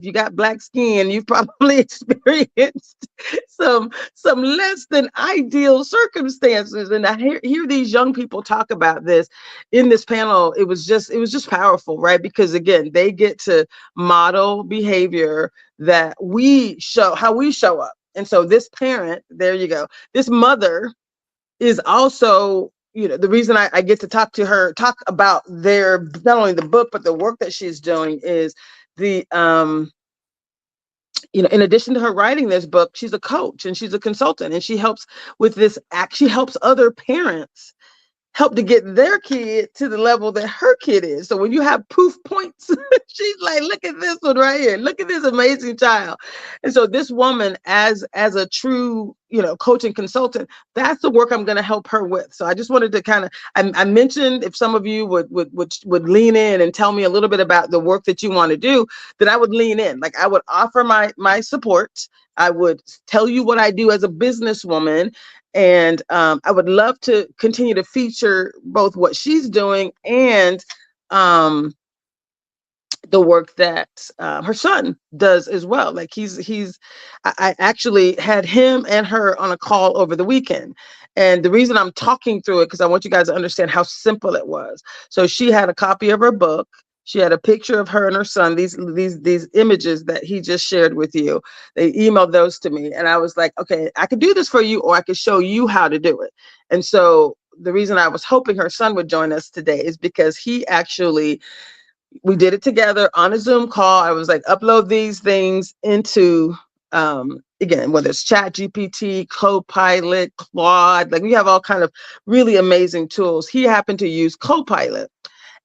you got black skin, you've probably experienced some less than ideal circumstances. And I hear these young people talk about this in this panel. It was just powerful, right? Because again, they get to model behavior that we show how we show up. And so this parent, there you go, this mother is also, the reason I get to talk to her, talk about their, not only the book, but the work that she's doing is the, in addition to her writing this book, she's a coach and she's a consultant, and she helps with this act. She helps other parents help to get their kid to the level that her kid is. So when you have proof points, she's like, look at this one right here. Look at this amazing child. And so this woman, as a true, coaching consultant, that's the work I'm going to help her with. So I just wanted to kind of, I mentioned if some of you would lean in and tell me a little bit about the work that you want to do, that I would lean in. Like I would offer my support. I would tell you what I do as a businesswoman. And I would love to continue to feature both what she's doing and the work that her son does as well. Like I actually had him and her on a call over the weekend. And the reason I'm talking through it, because I want you guys to understand how simple it was. So she had a copy of her book. She had a picture of her and her son, these images that he just shared with you. They emailed those to me. And I was like, okay, I could do this for you, or I could show you how to do it. And so the reason I was hoping her son would join us today is because we did it together on a Zoom call. I was like, upload these things into, again, whether it's Chat GPT, Copilot, Claude, like we have all kind of really amazing tools. He happened to use Copilot.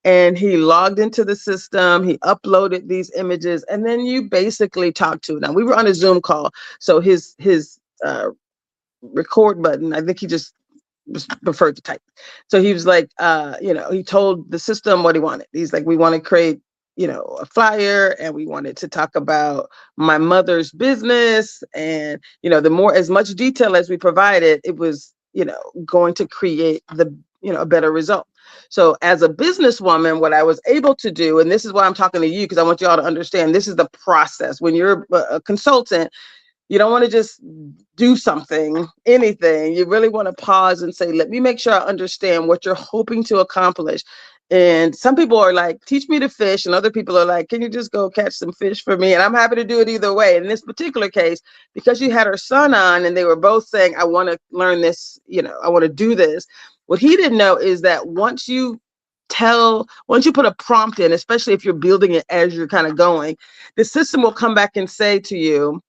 And he logged into the system, he uploaded these images, and then you basically talk to it. Now, we were on a Zoom call, so his record button, I think he just preferred to type. So he was like, he told the system what he wanted. He's like, we want to create, a flyer, and we wanted to talk about my mother's business. And, as much detail as we provided, it was, going to create a better result. So as a businesswoman, what I was able to do, and this is why I'm talking to you, because I want you all to understand, this is the process. When you're a consultant, you don't want to just do something, anything. You really want to pause and say, let me make sure I understand what you're hoping to accomplish. And some people are like, teach me to fish. And other people are like, can you just go catch some fish for me? And I'm happy to do it either way. In this particular case, because you had her son on and they were both saying, I want to learn this, I want to do this. What he didn't know is that once you put a prompt in, especially if you're building it as you're kind of going, the system will come back and say to you,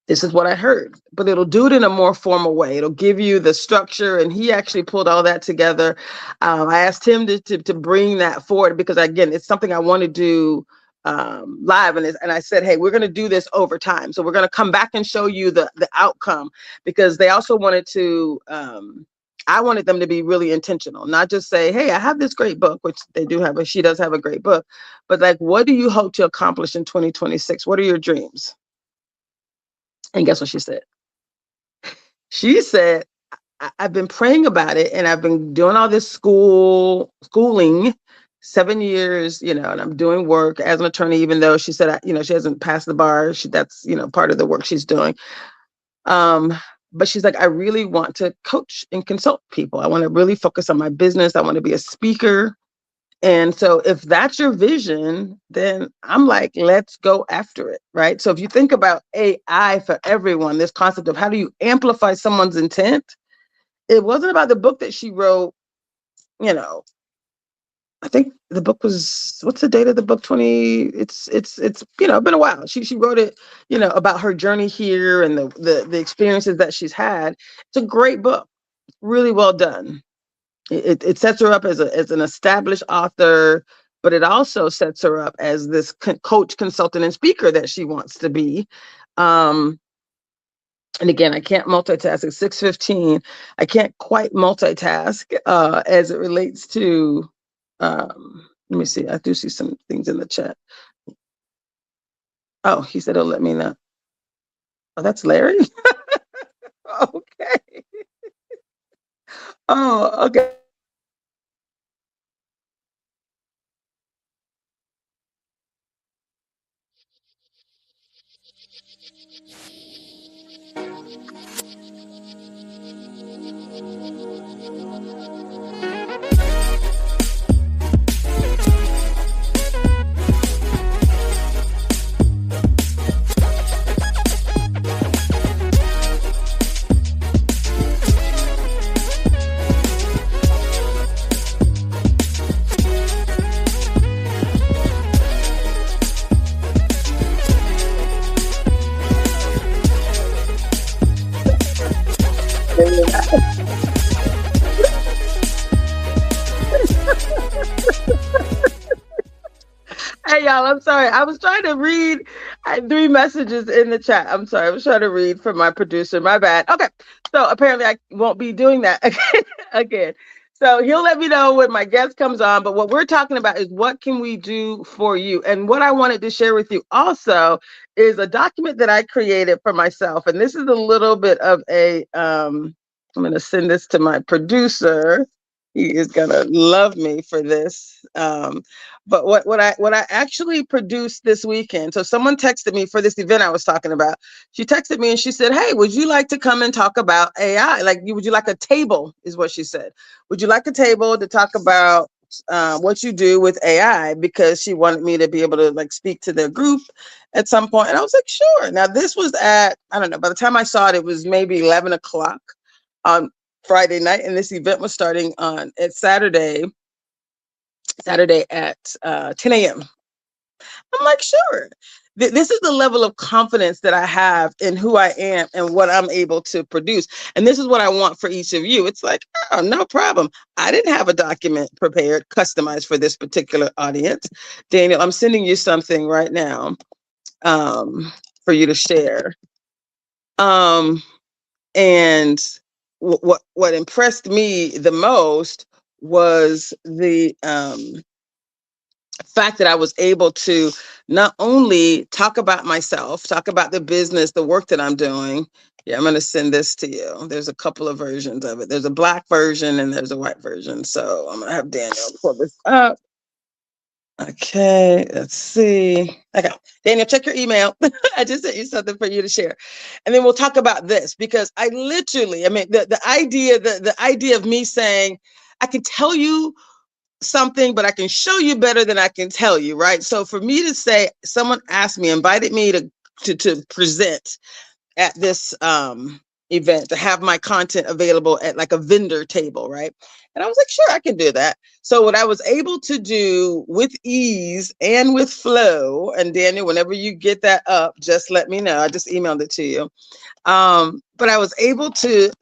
this is what I heard, but it'll do it in a more formal way. It'll give you the structure, and he actually pulled all that together. I asked him to bring that forward because, again, it's something I want to do live, and I said, hey, we're going to do this over time. So we're going to come back and show you the outcome, because they also wanted to. I wanted them to be really intentional, not just say, hey, I have this great book, which they do have, she does have a great book, but like, what do you hope to accomplish in 2026? What are your dreams? And guess what she said? She said, I've been praying about it, and I've been doing all this schooling, 7 years, and I'm doing work as an attorney, even though she said, she hasn't passed the bar. That's, part of the work she's doing. But she's like, I really want to coach and consult people. I want to really focus on my business. I want to be a speaker. And so if that's your vision, then I'm like, let's go after it, right? So if you think about AI for everyone, this concept of how do you amplify someone's intent, it wasn't about the book that she wrote, I think the book was, what's the date of the book? It's been a while. She wrote it, about her journey here and the experiences that she's had. It's a great book, really well done. It sets her up as an established author, but it also sets her up as this coach, consultant, and speaker that she wants to be. And again, I can't multitask at 6:15. I can't quite multitask as it relates to. Let me see. I do see some things in the chat. Oh, he said he'll let me know. Oh, that's Larry. Okay. Oh, okay. Hey y'all, I'm sorry. I was trying to read 3 messages in the chat. I'm sorry. I was trying to read from my producer. My bad. Okay. So apparently I won't be doing that again. So he'll let me know when my guest comes on. But what we're talking about is what can we do for you? And what I wanted to share with you also is a document that I created for myself. And this is a little bit of I'm going to send this to my producer. He is going to love me for this. But what I actually produced this weekend. So someone texted me for this event I was talking about. She texted me and she said, "Hey, would you like to come and talk about AI? Would you like a table?" Is what she said. Would you like a table to talk about what you do with AI? Because she wanted me to be able to speak to their group at some point. And I was like, sure. Now this was at, I don't know, by the time I saw it, it was maybe 11 o'clock on Friday night, and this event was starting on at Saturday at 10 a.m. I'm like, sure. This is the level of confidence that I have in who I am and what I'm able to produce. And this is what I want for each of you. It's like, oh, no problem. I didn't have a document prepared, customized for this particular audience. Daniel, I'm sending you something right now for you to share. And what impressed me the most was the fact that I was able to not only talk about myself, talk about the business, the work that I'm doing. Yeah, I'm going to send this to you. There's a couple of versions of it. There's a black version and there's a white version. So I'm going to have Daniel pull this up. Okay, let's see. Okay, Daniel, check your email. I just sent you something for you to share. And then we'll talk about this because I mean, the idea of me saying, I can tell you something, but I can show you better than I can tell you, right? So for me to say, someone invited me to present at this event, to have my content available at like a vendor table, right? And I was like, sure, I can do that. So what I was able to do with ease and with flow, and Daniel, whenever you get that up, just let me know. I just emailed it to you. But I was able to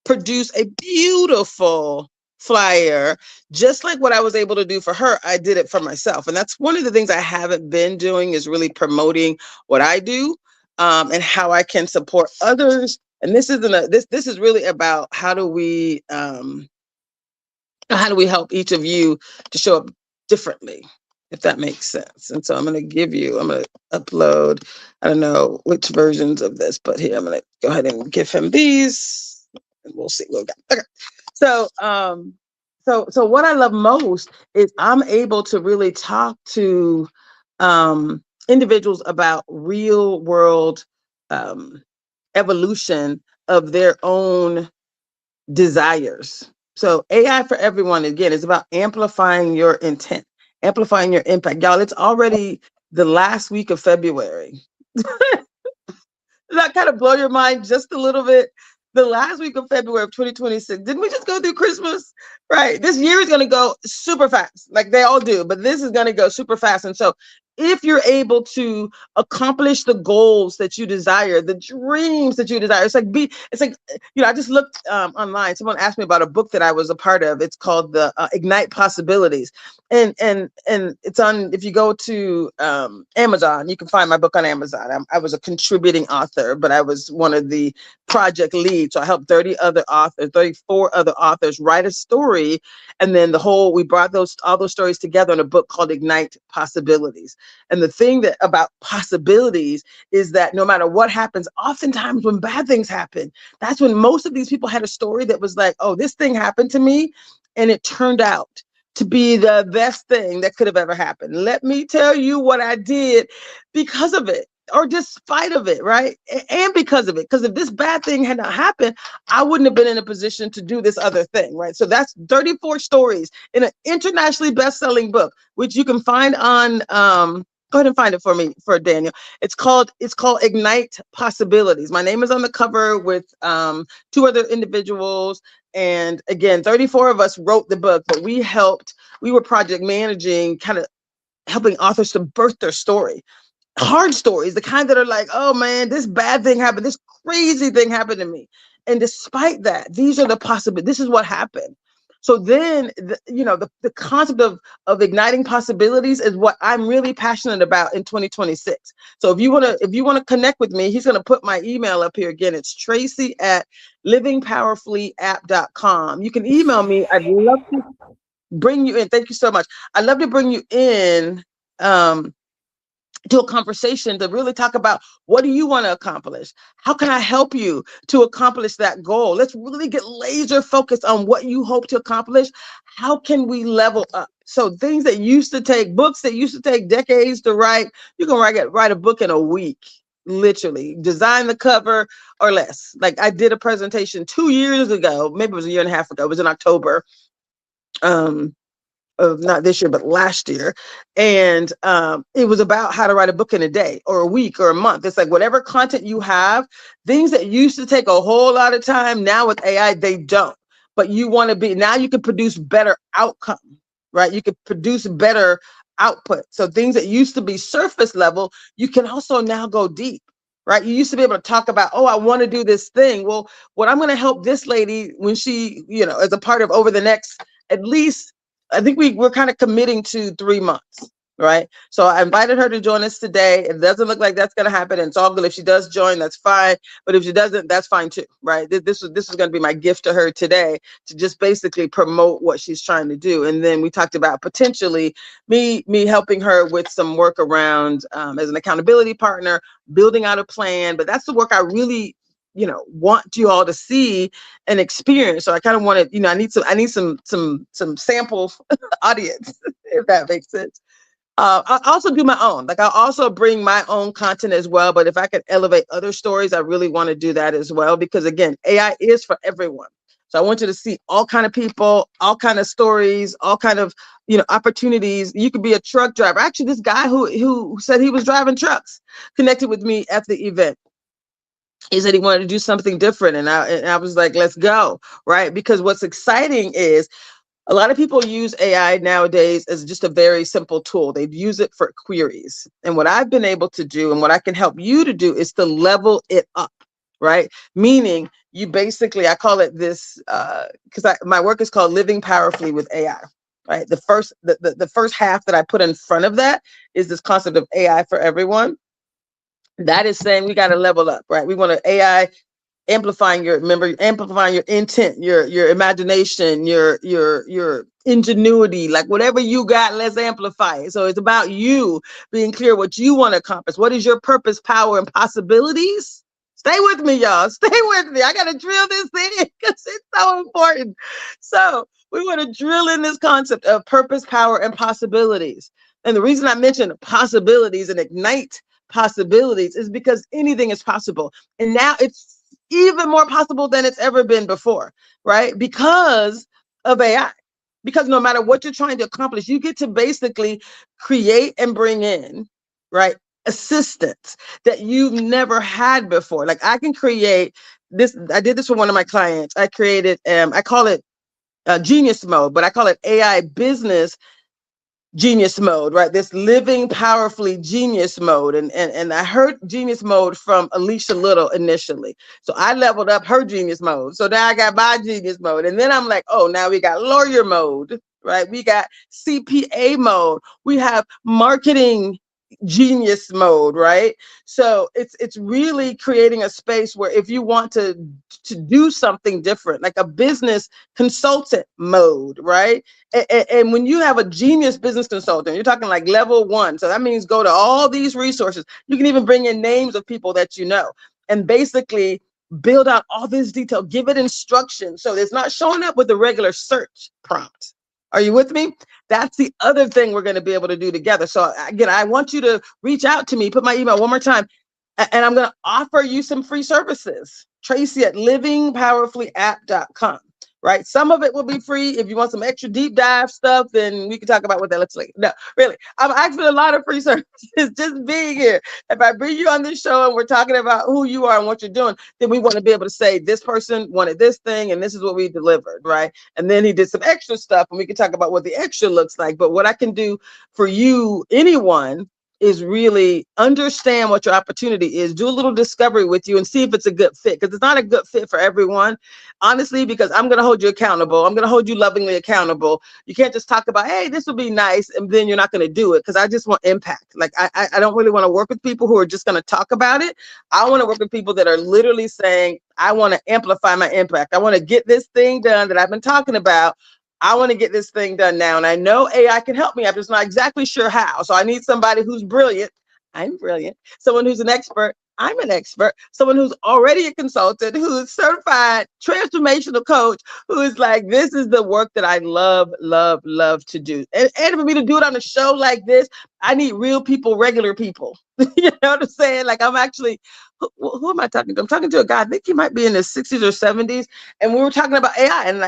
produce a beautiful flyer, just like what I was able to do for her. I did it for myself. And that's one of the things I haven't been doing, is really promoting what I do and how I can support others. And this is really about how do we help each of you to show up differently, if that makes sense. And so I'm going to upload, I don't know which versions of this, but here, I'm going to go ahead and give him these and we'll see what we got. Okay. So, so what I love most is I'm able to really talk to individuals about real world evolution of their own desires. So AI for everyone, again, is about amplifying your intent, amplifying your impact. Y'all, it's already the last week of February. Does that kind of blow your mind just a little bit? The last week of February of 2026. Didn't we just go through Christmas? Right. This year is going to go super fast, like they all do, but this is going to go super fast. And so if you're able to accomplish the goals that you desire, the dreams that you desire, it's like, I just looked online. Someone asked me about a book that I was a part of. It's called the Ignite Possibilities. And it's on, if you go to Amazon, you can find my book on Amazon. I was a contributing author, but I was one of the project leads. So I helped 34 other authors write a story. And then we brought all those stories together in a book called Ignite Possibilities. And the thing about possibilities is that no matter what happens, oftentimes when bad things happen, that's when most of these people had a story that was like, oh, this thing happened to me and it turned out to be the best thing that could have ever happened. Let me tell you what I did because of it. or despite of it, right? And because of it. Because if this bad thing had not happened, I wouldn't have been in a position to do this other thing, right? So that's 34 stories in an internationally best-selling book, which you can find on go ahead and find it for me, for Daniel. It's called Ignite Possibilities. My name is on the cover with two other individuals. And again, 34 of us wrote the book, but we were project managing, kind of helping authors to birth their story. Hard stories, the kind that are like, oh man, this bad thing happened, this crazy thing happened to me. And despite that, these are the possibilities. This is what happened. So then, the concept of igniting possibilities is what I'm really passionate about in 2026. So if you want to connect with me, he's going to put my email up here again. It's Traci at livingpowerfully.app.com. You can email me. I'd love to bring you in. Thank you so much. I'd love to bring you in to a conversation to really talk about, what do you want to accomplish? How can I help you to accomplish that goal? Let's really get laser focused on what you hope to accomplish. How can we level up? So things that used to take, books that used to take decades to write, you can write a book in a week, literally. Design the cover or less. Like I did a presentation 2 years ago, maybe it was a year and a half ago. It was in October. Of not this year, but last year. And it was about how to write a book in a day or a week or a month. It's like whatever content you have, things that used to take a whole lot of time, now with AI, they don't. But now you can produce better outcome, right? You can produce better output. So things that used to be surface level, you can also now go deep. Right. You used to be able to talk about, oh, I want to do this thing. Well, what I'm going to help this lady when she, as a part of over the next, at least, I think we're kind of committing to 3 months, right? So I invited her to join us today. It doesn't look like that's going to happen. And it's all good. If she does join, that's fine. But if she doesn't, that's fine too, right? This is going to be my gift to her today, to just basically promote what she's trying to do. And then we talked about potentially me helping her with some work around as an accountability partner, building out a plan. But that's the work I really want you all to see and experience. So I kind of wanted, I need some sample audience, if that makes sense. I also do my own, like I also bring my own content as well. But if I could elevate other stories, I really want to do that as well, because again, AI is for everyone. So I want you to see all kind of people, all kind of stories, all kind of, opportunities. You could be a truck driver. Actually, this guy who said he was driving trucks connected with me at the event. He said he wanted to do something different. And I was like, let's go. Right. Because what's exciting is a lot of people use AI nowadays as just a very simple tool. They use it for queries. And what I've been able to do and what I can help you to do is to level it up. Right. Meaning you basically, I call it this because my work is called Living Powerfully with AI. Right. The first half that I put in front of that is this concept of AI for everyone. That is saying we got to level up, right? We want to AI amplifying your intent, your imagination, your ingenuity, like whatever you got, let's amplify it. So it's about you being clear what you want to accomplish. What is your purpose, power, and possibilities? Stay with me, y'all. Stay with me. I got to drill this in because it's so important. So we want to drill in this concept of purpose, power, and possibilities. And the reason I mentioned possibilities and ignite possibilities is because anything is possible. And now it's even more possible than it's ever been before, right? Because of AI. Because no matter what you're trying to accomplish, you get to basically create and bring in, right, assistance that you've never had before. Like I can create this. I did this for one of my clients. I created, I call it genius mode, but I call it AI business genius mode, right? This living powerfully genius mode. And I heard genius mode from Alicia Little initially. So I leveled up her genius mode. So now I got my genius mode. And then I'm like, oh, now we got lawyer mode, right? We got CPA mode. We have marketing genius mode, right? So it's really creating a space where if you want to do something different, like a business consultant mode, right? And when you have a genius business consultant, you're talking like level 1. So that means go to all these resources. You can even bring in names of people that you know and basically build out all this detail, give it instruction. So it's not showing up with a regular search prompt. Are you with me? That's the other thing we're going to be able to do together. So again, I want you to reach out to me, put my email one more time, and I'm going to offer you some free services. Traci at livingpowerfullyapp.com. Right? Some of it will be free. If you want some extra deep dive stuff, then we can talk about what that looks like. No, really, I'm asking a lot of free services just being here. If I bring you on this show and we're talking about who you are and what you're doing, then we want to be able to say this person wanted this thing and this is what we delivered, right? And then he did some extra stuff and we can talk about what the extra looks like. But what I can do for you, anyone, is really understand what your opportunity is, do a little discovery with you and see if it's a good fit, because it's not a good fit for everyone, honestly, because I'm going to hold you accountable. I'm going to hold you lovingly accountable. You can't just talk about, hey, this would be nice, and then you're not going to do it, because I just want impact. Like, I don't really want to work with people who are just going to talk about it. I want to work with people that are literally saying, I want to amplify my impact. I want to get this thing done that I've been talking about. I want to get this thing done now. And I know AI can help me. I'm just not exactly sure how. So I need somebody who's brilliant. I'm brilliant. Someone who's an expert. I'm an expert. Someone who's already a consultant, who's certified transformational coach, who is like, this is the work that I love, love, love to do. And for me to do it on a show like this, I need real people, regular people. You know what I'm saying? Like, I'm actually, who am I talking to? I'm talking to a guy, I think he might be in his 60s or 70s. And we were talking about AI, and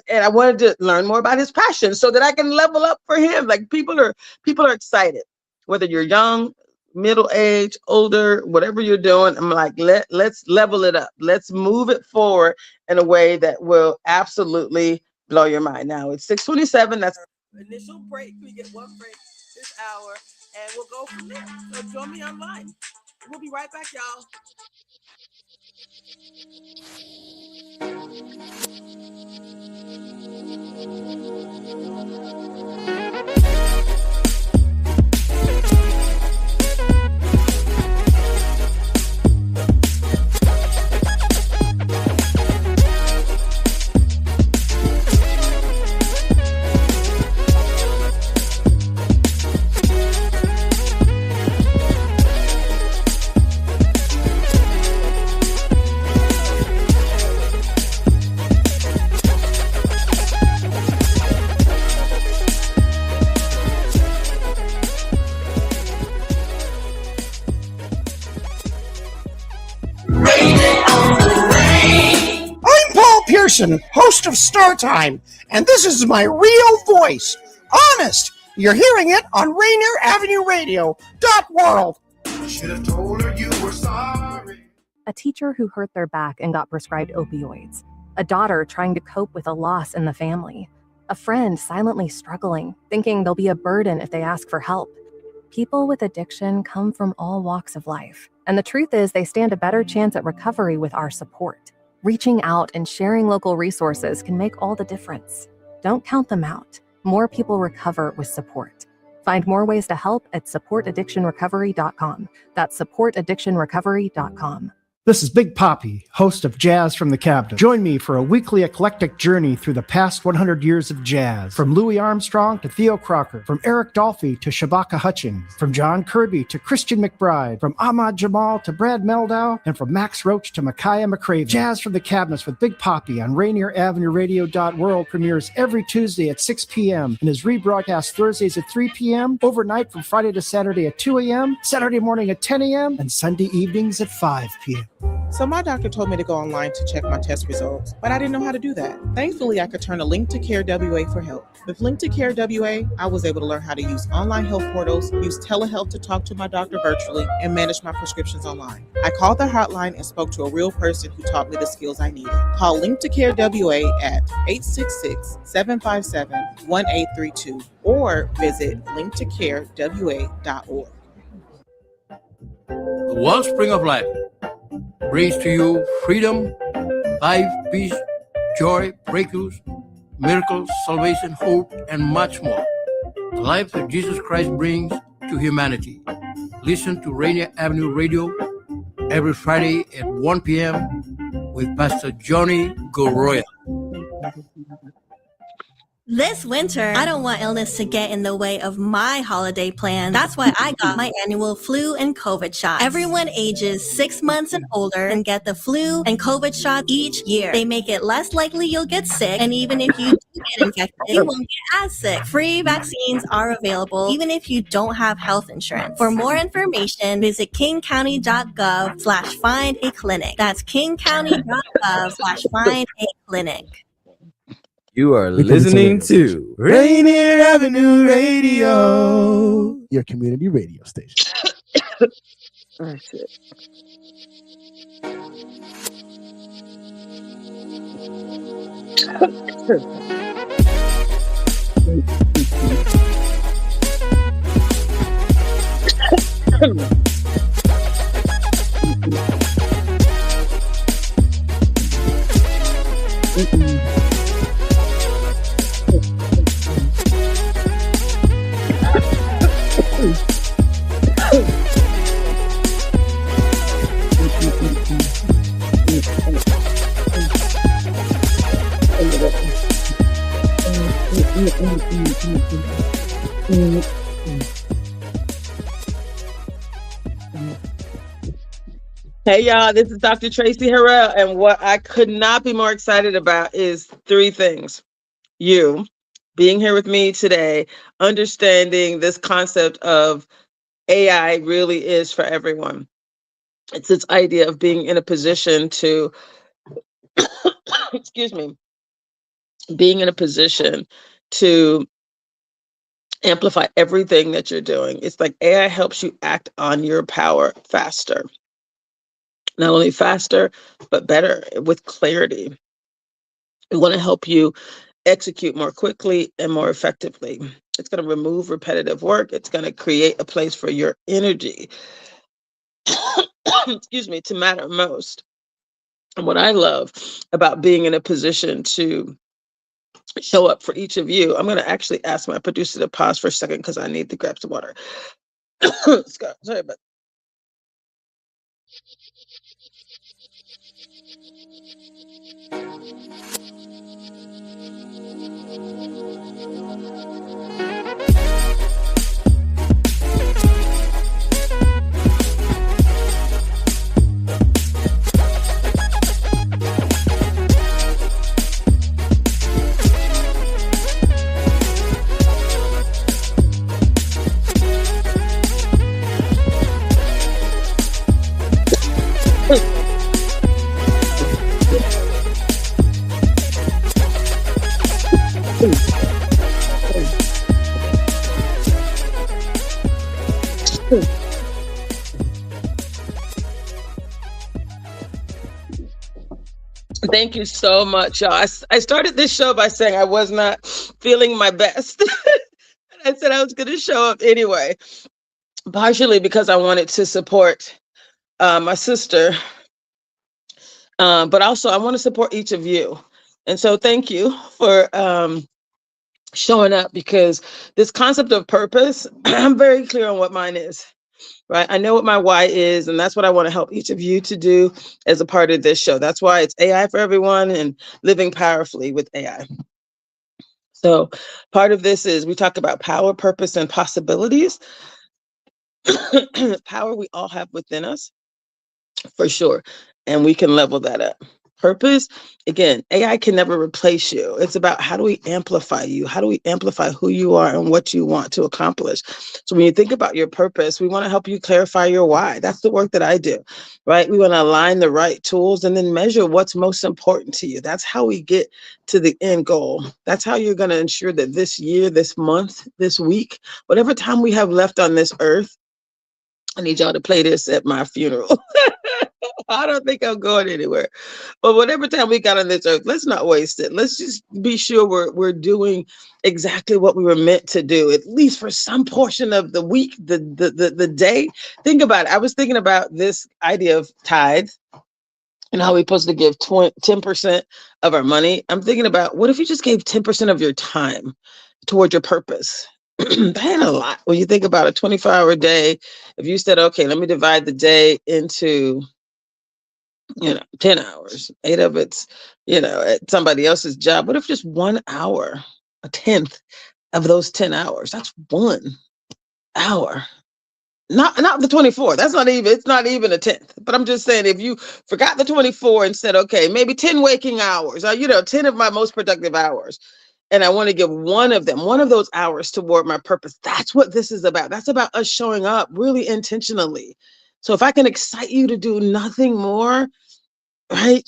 I wanted to learn more about his passion so that I can level up for him. Like, people are excited, whether you're young, middle age, older, whatever you're doing. I'm like, let's level it up. Let's move it forward in a way that will absolutely blow your mind. Now it's 6:27. That's our initial break. We get one break this hour, and we'll go from there. So join me online. We'll be right back, y'all. Host of Star Time, and this is my real voice. Honest, you're hearing it on Rainier Avenue Radio. .world. Should have told her you were sorry. A teacher who hurt their back and got prescribed opioids. A daughter trying to cope with a loss in the family. A friend silently struggling, thinking they'll be a burden if they ask for help. People with addiction come from all walks of life, and the truth is they stand a better chance at recovery with our support. Reaching out and sharing local resources can make all the difference. Don't count them out. More people recover with support. Find more ways to help at supportaddictionrecovery.com. That's supportaddictionrecovery.com. This is Big Poppy, host of Jazz from the Cabinet. Join me for a weekly eclectic journey through the past 100 years of jazz. From Louis Armstrong to Theo Crocker, from Eric Dolphy to Shabaka Hutchings, from John Kirby to Christian McBride, from Ahmad Jamal to Brad Meldau, and from Max Roach to Micaiah McCraven. Jazz from the Cabinets with Big Poppy on Rainier Avenue Radio. World premieres every Tuesday at 6 p.m. and is rebroadcast Thursdays at 3 p.m., overnight from Friday to Saturday at 2 a.m., Saturday morning at 10 a.m., and Sunday evenings at 5 p.m. So my doctor told me to go online to check my test results, but I didn't know how to do that. Thankfully, I could turn to Link to Care WA for help. With Link to Care WA, I was able to learn how to use online health portals, use telehealth to talk to my doctor virtually, and manage my prescriptions online. I called the hotline and spoke to a real person who taught me the skills I needed. Call Link to Care WA at 866-757-1832 or visit linktocarewa.org. The wellspring of life brings to you freedom, life, peace, joy, breakthroughs, miracles, salvation, hope, and much more. The life that Jesus Christ brings to humanity. Listen to Rainier Avenue Radio every Friday at 1 p.m. with Pastor Johnny Goroya. This winter, I don't want illness to get in the way of my holiday plans. That's why I got my annual flu and COVID shot. Everyone ages 6 months and older and get the flu and COVID shot each year. They make it less likely you'll get sick, and even if you do get infected, you won't get as sick. Free vaccines are available even if you don't have health insurance. For more information, visit kingcounty.gov/find a clinic. That's kingcounty.gov/find a clinic. You are listening to Rainier Avenue Radio, your community radio station. That's it. Hey y'all, this is Dr. Traci Harrell, and what I could not be more excited about is 3 things. You being here with me today, understanding this concept of AI really is for everyone. It's this idea of being in a position to, excuse me, being in a position to amplify everything that you're doing. It's like AI helps you act on your power faster. Not only faster, but better, with clarity. We want to help you execute more quickly and more effectively. It's going to remove repetitive work. It's going to create a place for your energy, excuse me, to matter most. And what I love about being in a position to show up for each of you, I'm going to actually ask my producer to pause for a second because I need to grab some water. Sorry about that. Thank you so much, y'all. I started this show by saying I was not feeling my best. I said I was going to show up anyway, partially because I wanted to support my sister, but also I want to support each of you. And so thank you for showing up, because this concept of purpose, I'm very clear on what mine is. Right. I know what my why is, and that's what I want to help each of you to do as a part of this show. That's why it's AI for everyone and living powerfully with AI. So part of this is we talk about power, purpose, and possibilities. Power we all have within us, for sure. And we can level that up. Purpose, again, AI can never replace you. It's about how do we amplify you? How do we amplify who you are and what you want to accomplish? So when you think about your purpose, we want to help you clarify your why. That's the work that I do, right? We want to align the right tools and then measure what's most important to you. That's how we get to the end goal. That's how you're going to ensure that this year, this month, this week, whatever time we have left on this earth, I need y'all to play this at my funeral. I don't think I'm going anywhere. But whatever time we got on this earth, let's not waste it. Let's just be sure we're doing exactly what we were meant to do, at least for some portion of the week, the day. Think about it. I was thinking about this idea of tithes and how we're supposed to give 10% of our money. I'm thinking about, what if you just gave 10% of your time toward your purpose? That ain't a lot. When you think about a 24-hour day, if you said, okay, let me divide the day into 10 hours, 8 of it's, at somebody else's job. What if just 1 hour, a 10th of those 10 hours? That's 1 hour. Not the 24. It's not even a 10th. But I'm just saying, if you forgot the 24 and said, okay, maybe 10 waking hours, or 10 of my most productive hours. and I want to give one of those hours toward my purpose. That's what this is about. That's about us showing up really intentionally. So if I can excite you to do nothing more, right?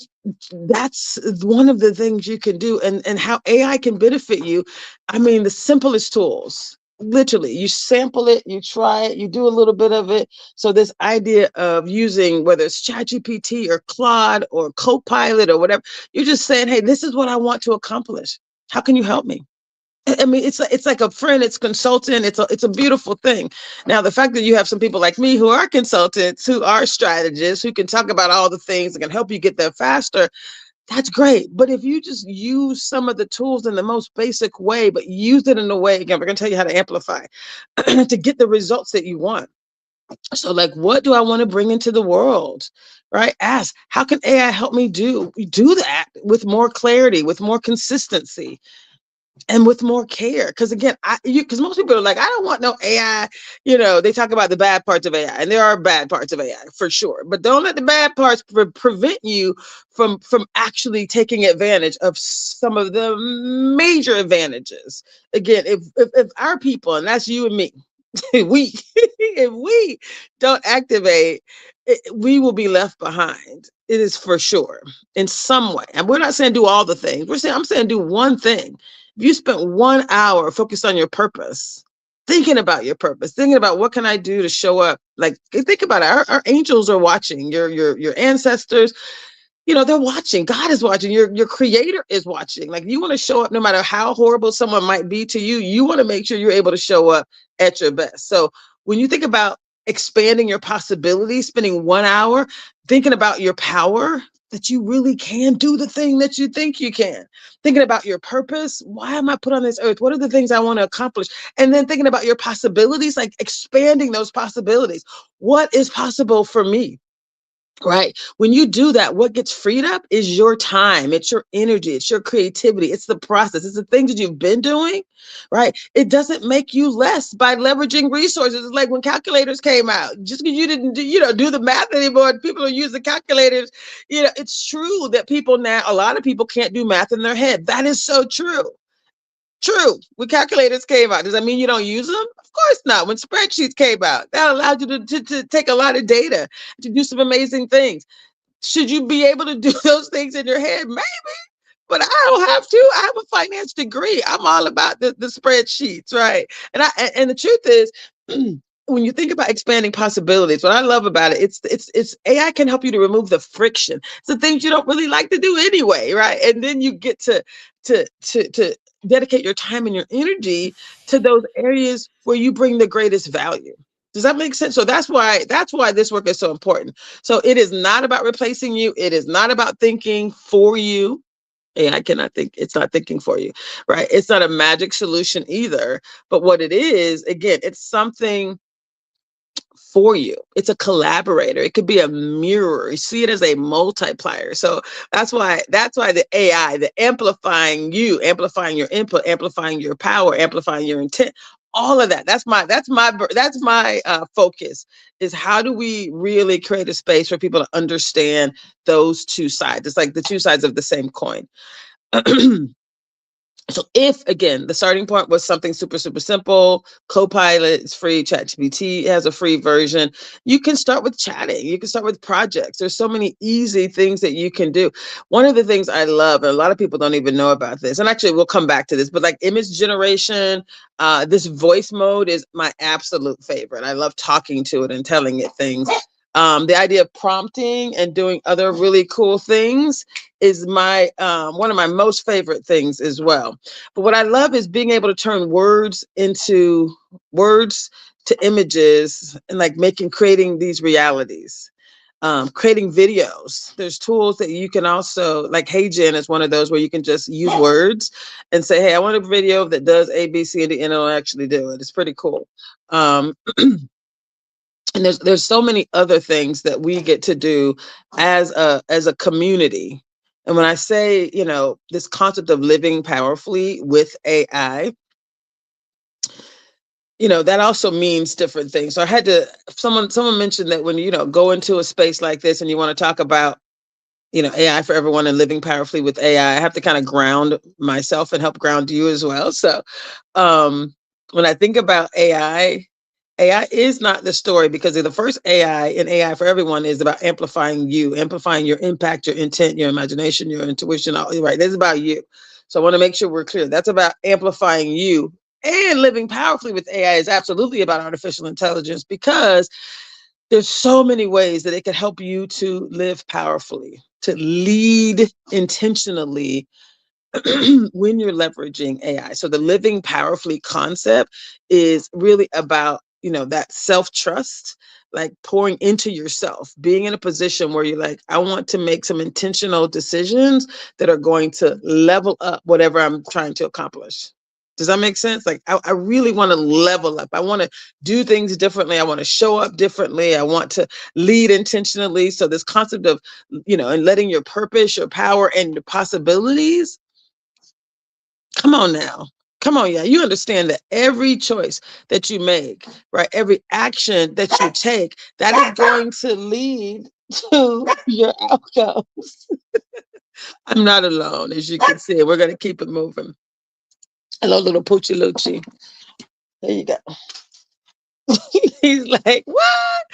That's one of the things you can do, and how AI can benefit you. I mean, the simplest tools. Literally, you sample it, you try it, you do a little bit of it. So this idea of using, whether it's ChatGPT or Claude or Copilot or whatever, you're just saying, hey, this is what I want to accomplish. How can you help me? I mean, it's like a friend, it's consultant, it's a beautiful thing. Now, the fact that you have some people like me who are consultants, who are strategists, who can talk about all the things that can help you get there faster, that's great. But if you just use some of the tools in the most basic way, but use it in a way, again, we're going to tell you how to amplify to get the results that you want. So like, what do I want to bring into the world? Right? Ask, how can AI help me do that with more clarity, with more consistency, and with more care? Because again, because most people are like, I don't want no AI. They talk about the bad parts of AI, and there are bad parts of AI for sure. But don't let the bad parts prevent you from actually taking advantage of some of the major advantages. Again, if our people, and that's you and me, if we don't activate, we will be left behind. It is for sure in some way. And we're not saying do all the things. I'm saying do one thing. If you spent 1 hour focused on your purpose, thinking about your purpose, thinking about what can I do to show up, like think about it. Our angels are watching, your ancestors, they're watching. God is watching. Your creator is watching. Like, you want to show up no matter how horrible someone might be to you. You want to make sure you're able to show up at your best. So when you think about expanding your possibilities, spending 1 hour thinking about your power, that you really can do the thing that you think you can. Thinking about your purpose. Why am I put on this earth? What are the things I want to accomplish? And then thinking about your possibilities, like expanding those possibilities. What is possible for me? Right? When you do that, what gets freed up is your time, it's your energy, it's your creativity, it's the process, it's the things that you've been doing, right? It doesn't make you less by leveraging resources. It's like when calculators came out, just because you didn't do the math anymore, and people are using calculators, it's true that a lot of people can't do math in their head. That is so true. True. When calculators came out, does that mean you don't use them? Of course not. When spreadsheets came out, that allowed you to take a lot of data, to do some amazing things. Should you be able to do those things in your head? Maybe, but I don't have to. I have a finance degree. I'm all about the spreadsheets, right? And the truth is, when you think about expanding possibilities, what I love about it, it's AI can help you to remove the friction. It's the things you don't really like to do anyway, right? And then you get to dedicate your time and your energy to those areas where you bring the greatest value. Does that make sense? So that's why this work is so important. So it is not about replacing you. It is not about thinking for you. AI cannot think. It's not thinking for you, right? It's not a magic solution either. But what it is, again, it's something for you. It's a collaborator. It could be a mirror. You see it as a multiplier. So that's why the AI, the amplifying you, amplifying your input, amplifying your power, amplifying your intent, all of that. That's my focus, is how do we really create a space for people to understand those two sides? It's like the two sides of the same coin. So if, again, the starting point was something super, super simple, Copilot is free, ChatGPT has a free version. You can start with chatting. You can start with projects. There's so many easy things that you can do. One of the things I love, and a lot of people don't even know about this, and actually we'll come back to this, but like image generation, this voice mode is my absolute favorite. I love talking to it and telling it things. The idea of prompting and doing other really cool things is my one of my most favorite things as well. But what I love is being able to turn words to images, and like creating these realities, creating videos. There's tools that you can also, like HeyGen is one of those where you can just use words and say, hey, I want a video that does A, B, C, and D, and it'll actually do it. It's pretty cool. And there's so many other things that we get to do as a community. And when I say, this concept of living powerfully with AI, that also means different things. So I had to, someone mentioned that when you go into a space like this and you want to talk about AI for everyone and living powerfully with AI. I have to kind of ground myself and help ground you as well. So when I think about AI is not the story, because the first AI and AI for everyone is about amplifying you, amplifying your impact, your intent, your imagination, your intuition. Right. This is about you. So I want to make sure we're clear. That's about amplifying you. And living powerfully with AI is absolutely about artificial intelligence, because there's so many ways that it can help you to live powerfully, to lead intentionally when you're leveraging AI. So the living powerfully concept is really about, that self-trust, like pouring into yourself, being in a position where you're like, I want to make some intentional decisions that are going to level up whatever I'm trying to accomplish. Does that make sense? Like, I really want to level up. I want to do things differently. I want to show up differently. I want to lead intentionally. So this concept of, and letting your purpose, your power, and your possibilities, come on now. Come on, yeah. You understand that every choice that you make, right? Every action that you take, that is going to lead to your outcomes. I'm not alone, as you can see. We're going to keep it moving. Hello, little Poochie Lucci. There you go. He's like, what?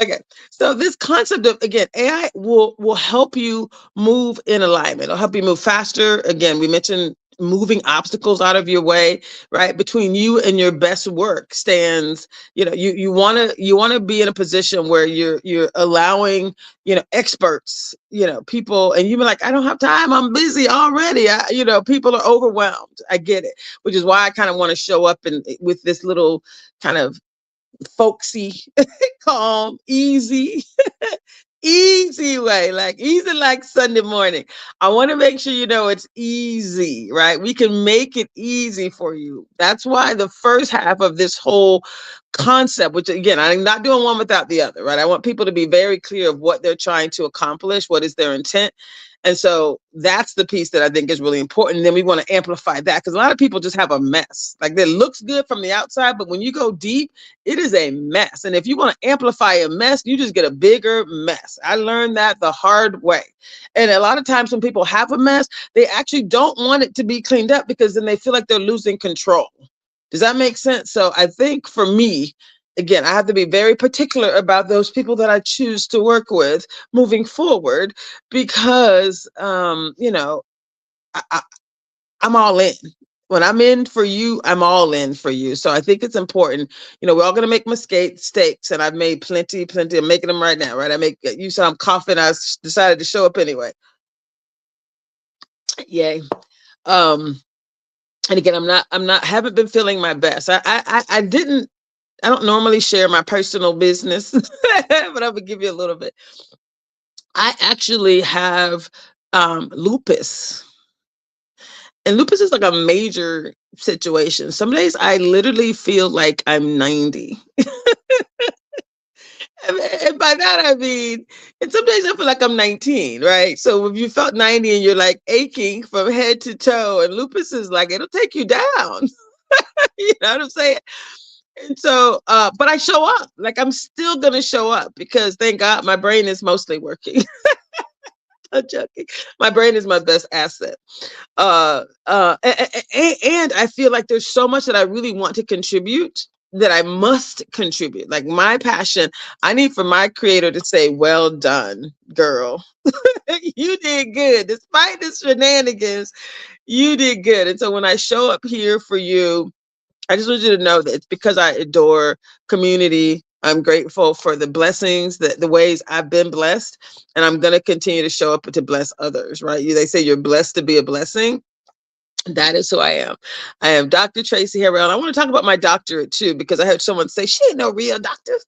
Okay. So this concept of, again, AI will help you move in alignment. It'll help you move faster. Again, we mentioned moving obstacles out of your way, right? Between you and your best work stands, you want to be in a position where you're allowing, experts, people, and you're like, I don't have time. I'm busy already. People are overwhelmed. I get it, which is why I kind of want to show up with this little kind of folksy, calm, easy, easy way, like easy like Sunday morning. I want to make sure it's easy, right? We can make it easy for you. That's why the first half of this whole concept, which again, I'm not doing one without the other, right? I want people to be very clear of what they're trying to accomplish, what is their intent. And so that's the piece that I think is really important. And then we want to amplify that, because a lot of people just have a mess. Like, it looks good from the outside, but when you go deep, it is a mess. And if you want to amplify a mess, you just get a bigger mess. I learned that the hard way. And a lot of times when people have a mess, they actually don't want it to be cleaned up, because then they feel like they're losing control. Does that make sense? So I think for me, again, I have to be very particular about those people that I choose to work with moving forward, because, I'm all in. When I'm in for you, I'm all in for you. So I think it's important. We're all going to make mistakes, and I've made plenty. I'm making them right now, right? You saw I'm coughing. I decided to show up anyway. Yay. And again, haven't been feeling my best. I don't normally share my personal business, but I'm going to give you a little bit. I actually have lupus. And lupus is like a major situation. Some days I literally feel like I'm 90. And by that, I mean, and some days I feel like I'm 19, right? So if you felt 90 and you're like aching from head to toe, and lupus is like, it'll take you down. You know what I'm saying? And so, but I show up, like I'm still going to show up, because thank God my brain is mostly working. I'm joking. My brain is my best asset. And I feel like there's so much that I really want to contribute, that I must contribute. Like, my passion, I need for my creator to say, well done, girl. You did good. Despite the shenanigans, you did good. And so when I show up here for you, I just want you to know that it's because I adore community. I'm grateful for the blessings, the ways I've been blessed, and I'm going to continue to show up to bless others, right? They say you're blessed to be a blessing. That is who I am. I am Dr. Traci Harrell. I want to talk about my doctorate too, because I heard someone say, she ain't no real doctor.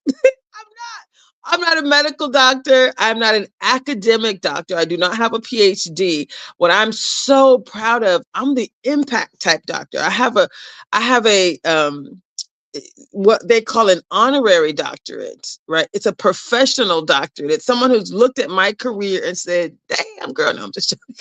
I'm not a medical doctor. I'm not an academic doctor. I do not have a PhD. What I'm so proud of, I'm the impact type doctor. I have a what they call an honorary doctorate, right? It's a professional doctorate. It's someone who's looked at my career and said, damn, girl, no, I'm just joking.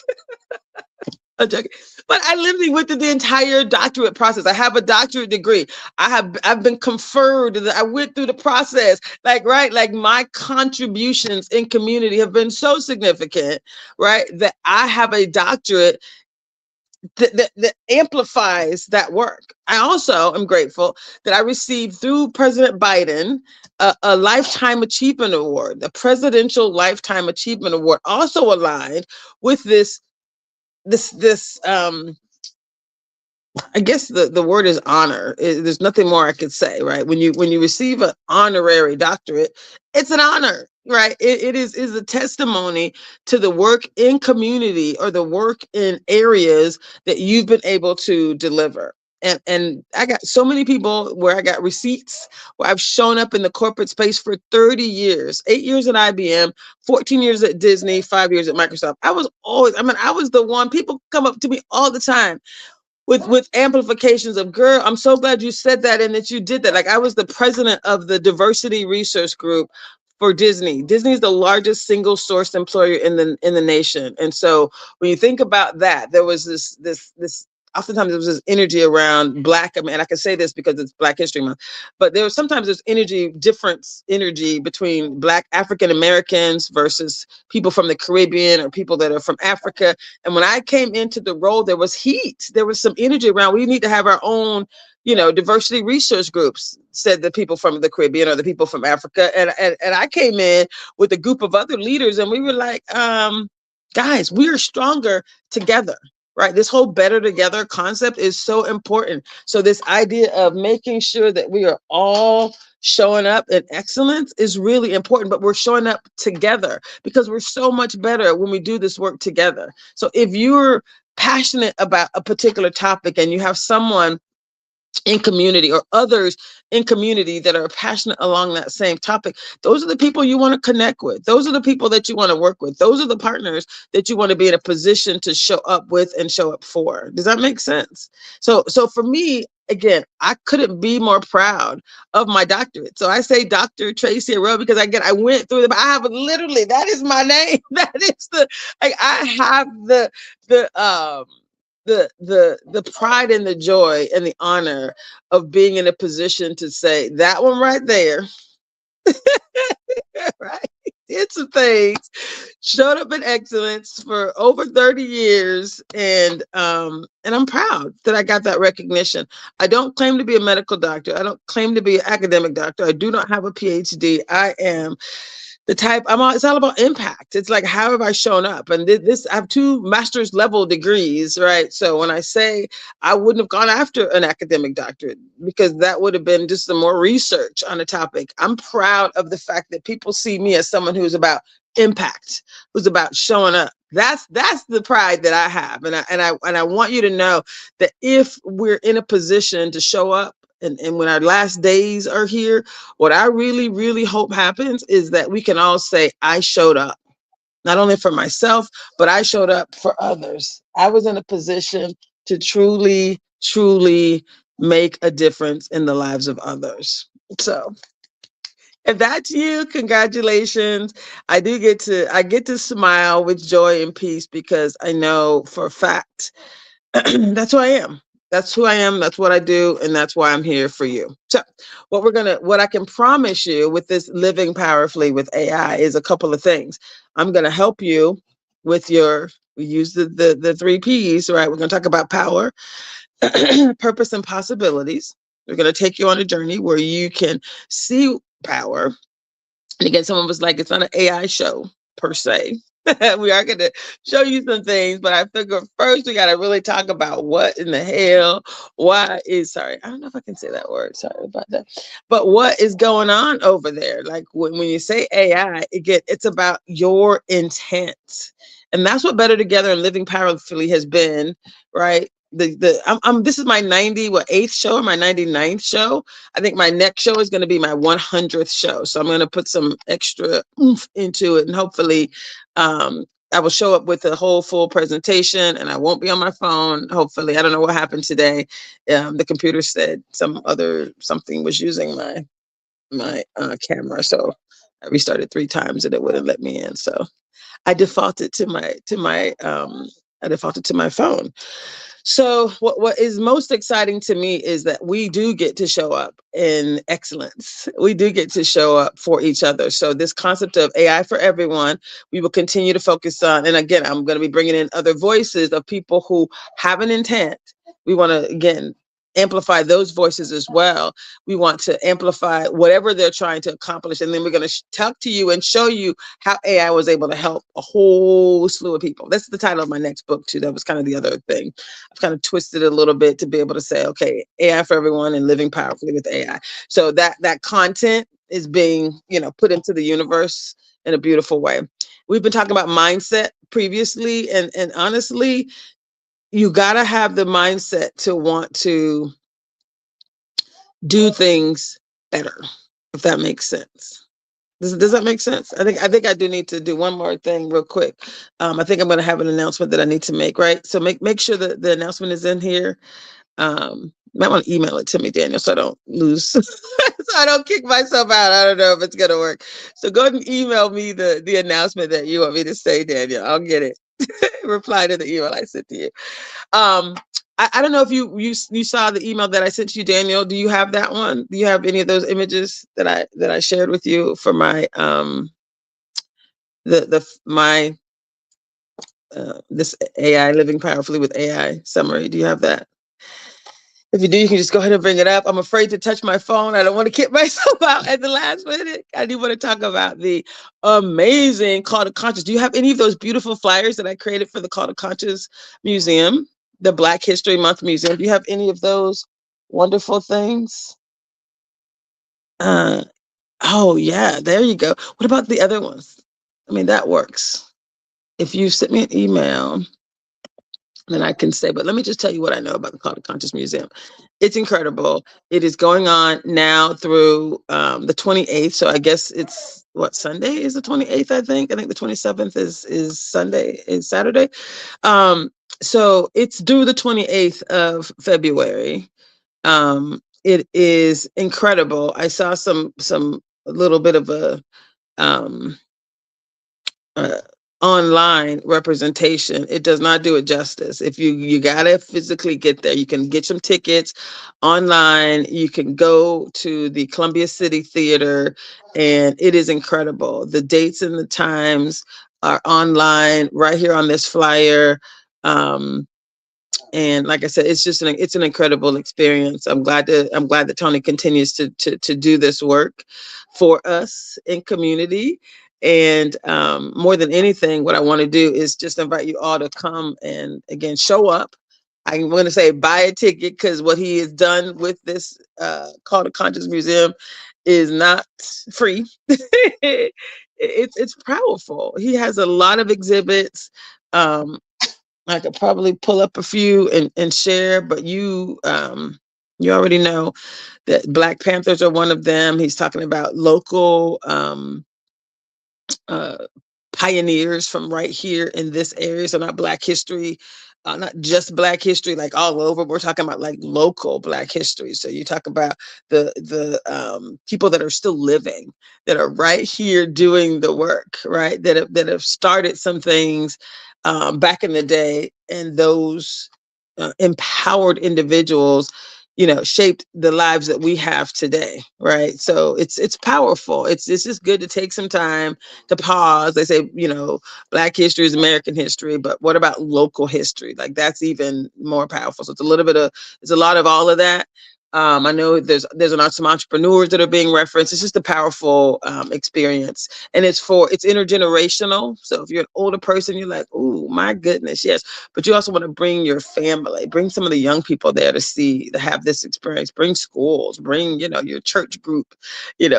I'm joking. But I literally went through the entire doctorate process. I have a doctorate degree. I've been conferred. I went through the process. Like, right, like my contributions in community have been so significant, right, that I have a doctorate that amplifies that work. I also am grateful that I received through President Biden a Lifetime Achievement Award, the Presidential Lifetime Achievement Award, also aligned with this I guess the word is honor. There's nothing more I could say, right? When you receive an honorary doctorate, it's an honor, right? It is a testimony to the work in community or the work in areas that you've been able to deliver. And I got so many people where I got receipts, where I've shown up in the corporate space for 30 years, 8 years at IBM, 14 years at Disney, 5 years at Microsoft. I was the one, people come up to me all the time with amplifications of, girl, I'm so glad you said that and that you did that. Like, I was the president of the diversity research group for Disney. Disney is the largest single source employer in the nation. And so when you think about that, there was this oftentimes there was this energy around Black, and I can say this because it's Black History Month, but there was sometimes this energy between Black African Americans versus people from the Caribbean or people that are from Africa. And when I came into the role, there was heat. There was some energy around, we need to have our own, diversity research groups, said the people from the Caribbean or the people from Africa. And I came in with a group of other leaders and we were like, guys, we are stronger together. Right. This whole better together concept is so important. So this idea of making sure that we are all showing up in excellence is really important, but we're showing up together because we're so much better when we do this work together. So if you're passionate about a particular topic and you have someone in community or others in community that are passionate along that same topic, those are the people you want to connect with. Those are the people that you want to work with. Those are the partners that you want to be in a position to show up with and show up for. Does that make sense? So for me, again, I couldn't be more proud of my doctorate. So I say Dr. Traci Harrell because I went through I have literally, that is my name. That is I have the pride and the joy and the honor of being in a position to say that one right there, right? Did some things, showed up in excellence for over 30 years, and I'm proud that I got that recognition. I don't claim to be a medical doctor. I don't claim to be an academic doctor. I do not have a PhD. I am the type, it's all about impact. It's like, how have I shown up? And I have 2 master's level degrees, right? So when I say I wouldn't have gone after an academic doctorate because that would have been just some more research on a topic. I'm proud of the fact that people see me as someone who's about impact, who's about showing up. That's the pride that I have. And I want you to know that if we're in a position to show up, and when our last days are here, what I really, really hope happens is that we can all say, I showed up, not only for myself, but I showed up for others. I was in a position to truly, truly make a difference in the lives of others. So if that's you, congratulations. I get to smile with joy and peace because I know for a fact that's who I am. That's who I am. That's what I do. And that's why I'm here for you. So what I can promise you with this Living Powerfully with AI is a couple of things. I'm going to help you with we use the 3 Ps, right? We're going to talk about power, purpose, and possibilities. We're going to take you on a journey where you can see power. And again, someone was like, it's not an AI show per se. We are going to show you some things, but I figure first we got to really talk about what in the hell, I don't know if I can say that word. Sorry about that. But what is going on over there? Like when you say AI, it's about your intent. And that's what Better Together and Living Powerfully has been, right? This is my 8th show or my 99th show. I think my next show is going to be my 100th show. So I'm going to put some extra oomph into it, and hopefully I will show up with a whole full presentation, and I won't be on my phone. Hopefully, I don't know what happened today. The computer said something was using my camera, so I restarted 3 times and it wouldn't let me in. So I defaulted to my I defaulted to my phone. So what is most exciting to me is that we do get to show up in excellence. We do get to show up for each other. So this concept of AI for everyone, we will continue to focus on. And again, I'm going to be bringing in other voices of people who have an intent. We want to, again, amplify those voices as well. We want to amplify whatever they're trying to accomplish. And then we're going to talk to you and show you how AI was able to help a whole slew of people. That's the title of my next book too. That was kind of the other thing. I've kind of twisted it a little bit to be able to say, okay, AI for everyone and living powerfully with AI. So that content is being, put into the universe in a beautiful way. We've been talking about mindset previously, and honestly, you got to have the mindset to want to do things better, if that makes sense. Does that make sense? I think I do need to do one more thing real quick. I think I'm going to have an announcement that I need to make, right? So make sure that the announcement is in here. Might want to email it to me, Daniel, so I don't lose, so I don't kick myself out. I don't know if it's going to work. So go ahead and email me the announcement that you want me to say, Daniel. I'll get it. Reply to the email I sent to you. I don't know if you saw the email that I sent to you, Daniel. Do you have that one? Do you have any of those images that I shared with you for my this AI living powerfully with AI summary? Do you have that? If you do, you can just go ahead and bring it up. I'm afraid to touch my phone. I don't want to kick myself out at the last minute. I do want to talk about the amazing Call to Conscious. Do you have any of those beautiful flyers that I created for the Call to Conscious Museum, the Black History Month Museum? Do you have any of those wonderful things? Oh, yeah, there you go. What about the other ones? I mean, that works. If you send me an email, then I can say, but let me just tell you what I know about the Call to Conscious Museum. It's incredible. It is going on now through the 28th. So I guess it's Sunday is the 28th, I think. I think the 27th is Saturday. So it's through the 28th of February. It is incredible. I saw a little bit of a online representation. It does not do it justice. If you gotta physically get there, you can get some tickets online. You can go to the Columbia City Theater, and it is incredible. The dates and the times are online right here on this flyer. And like I said, it's an incredible experience. I'm glad that Tony continues to do this work for us in community. And more than anything, what I want to do is just invite you all to come and, again, show up. I'm going to say buy a ticket, because what he has done with this Call to Conscious Museum is not free. It's powerful. He has a lot of exhibits. I could probably pull up a few and share, but you already know that Black Panthers are one of them. He's talking about local pioneers from right here in this area. So not Black history, not just Black history, like all over. We're talking about like local Black history. So you talk about the people that are still living, that are right here doing the work, right? That have started some things back in the day, and those empowered individuals, shaped the lives that we have today, right? So it's powerful. It's just good to take some time to pause. They say, Black history is American history, but what about local history? Like, that's even more powerful. So it's a lot of all of that. I know there's some entrepreneurs that are being referenced. It's just a powerful experience, and it's intergenerational. So if you're an older person, you're like, oh my goodness, yes. But you also want to bring your family, bring some of the young people there to have this experience. Bring schools, bring your church group,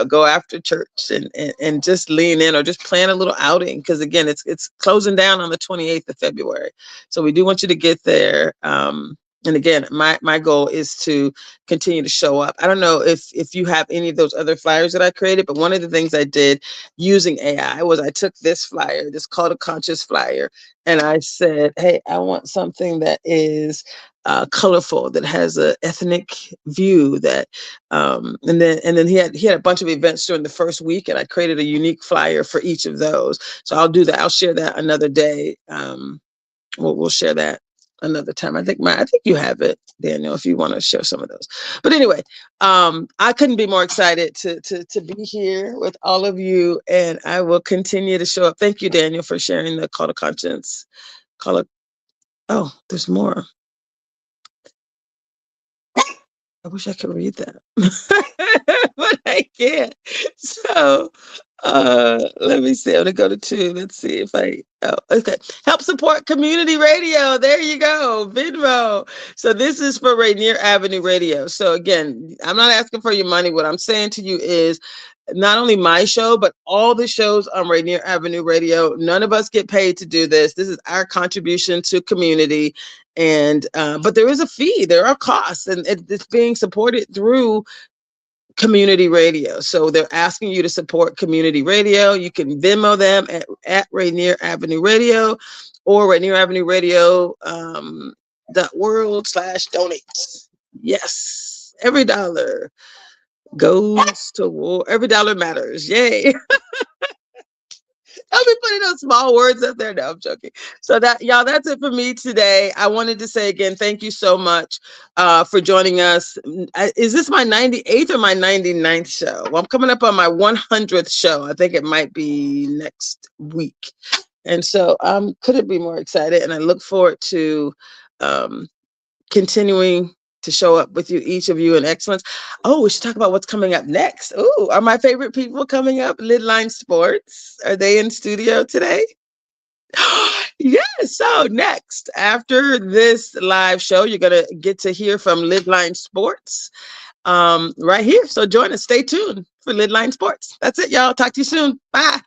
go after church and just lean in, or just plan a little outing, because again, it's closing down on the 28th of February. So we do want you to get there. And again, my goal is to continue to show up. I don't know if you have any of those other flyers that I created, but one of the things I did using AI was I took this flyer, this Call to Conscious flyer, and I said, hey, I want something that is colorful, that has an ethnic view, that and then he had a bunch of events during the first week, and I created a unique flyer for each of those. So I'll do that. I'll share that another day. we'll share that another time. I think you have it, Daniel, if you want to share some of those. But anyway, I couldn't be more excited to be here with all of you, and I will continue to show up. Thank you, Daniel, for sharing the call to conscience. Oh, there's more. I wish I could read that, but I can't. So let me see. I'm gonna go to 2. Let's see if okay. Help support community radio. There you go. Venmo. So this is for Rainier Avenue Radio. So again, I'm not asking for your money. What I'm saying to you is not only my show, but all the shows on Rainier Avenue Radio. None of us get paid to do this. This is our contribution to community. And but there is a fee, there are costs, and it's being supported through community radio. So they're asking you to support community radio. You can Venmo them at Rainier Avenue Radio or Rainier Avenue Radio .world/donate. Yes, every dollar goes to war. Every dollar matters. Yay. I'll be putting those small words up there. No, I'm joking. So y'all, that's it for me today. I wanted to say again, thank you so much for joining us. Is this my 98th or my 99th show? Well, I'm coming up on my 100th show. I think it might be next week. And so couldn't be more excited. And I look forward to continuing to show up with you, each of you, in excellence. Oh, we should talk about what's coming up next. Oh, are my favorite people coming up? Lidline Sports. Are they in studio today? Yes. So next, after this live show, you're going to get to hear from Lidline Sports right here. So join us. Stay tuned for Lidline Sports. That's it, y'all. Talk to you soon. Bye.